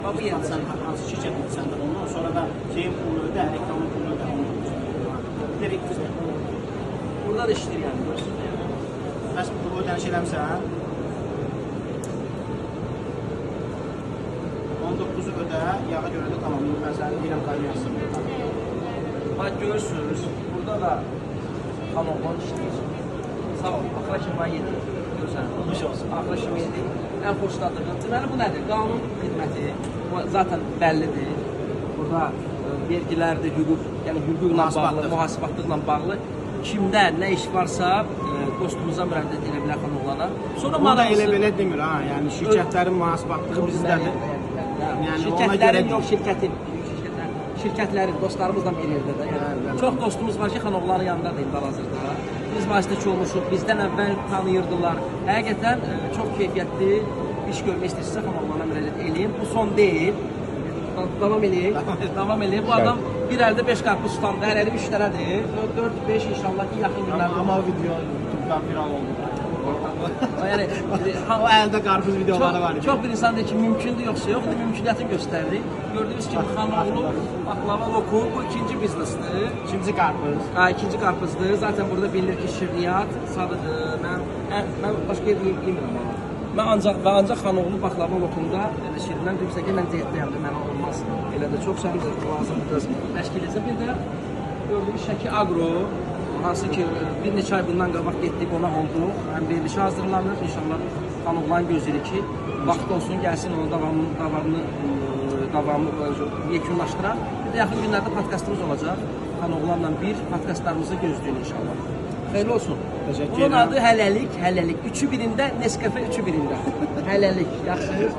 Bu yer sən hansı şirkətin səndə ondan sonra da şeyin pulunu ödə, reklamın pulunu ödə. Direkt burada da işləyir yəni. Bəs bu ödəniş eləmsən 19'u ödə, yağa görə də tamam. Mən səni deyirəm qaynayasın. Bax görürsünüz, burada da kanallar işləyir. Sağ ol, axıra kimi yedi. Görürsən, Xoş olsun. axıra kimi yedi. Ən xoşladığım. Deməli bu nədir? Qanun xidməti. Bu zaten bəllidir. Burada vergilərdir, hüquq, yəni hüquqla bağlı, mühasibatlıqla bağlı kimdə nə iş varsa dostumuza müraciət edə bilər xanımlara. Sonra Burada elə belə demir ha, yəni şirkətlərin mühasibatlığı bizdədir. Yəni şirkətlərin yox, şirkətin. Şirkətlərin, dostlarımızla bir yerdə də. Yəni, çox dostumuz var ki, xanımların yanındadır indi hal-hazırda. Biz vasitəçi olmuşuq, bizdən əvvəl tanıyırdılar. Həqiqətən çox keyfiyyətli iş görmək istəyirsə xanımlara müraciət edin. Bu son deyil. Davam edin. Davam edin. Bu adam bir əldə 5 qarpız tutandı, hər əli 3 dənədir. 4-5 inşallah ki, yaxın günlərdə. Amma video YouTube'dan viral oldu. Yəni O əldə qarpız videoları var idi. Çox bir insan deyir ki, mümkündür yoxsa yox, mümküniyyətini göstərir. Gördüyünüz kimi xanoğlu baklava lokum bu ikinci biznesdir. İkinci qarpız. İkinci qarpızdır. Zaten burada bilinir ki, şirniyyat sadıdır. Mən başqa yer yemirəm ama. Mən ancaq xanoğlu baklava lokumda şirniyyat deyirsə ki, mən diyetləyəm, mənə olmaz. Elə də çox səndir, lazımdır. Təşkil edəcəm. Bir də gördüyünüz Şəki Agro. Hansı ki bir neçə ay bundan qabaq getdik, qonaq olduq. Həm verilişi hazırlanır. İnşallah xanımların gözləyirik ki, vaxt olsun, gəlsin onun davamını yekunlaşdıraq. Bir də yaxın günlərdə podkastımız olacaq. Xanımlarla bir podkastlarımızı gözləyin inşallah. Xeyirli olsun. Təşəkkür Bunun edirəm. adı hələlik. Üçü birində, Nescafe üçü birində. Hələlik. Yaxşı.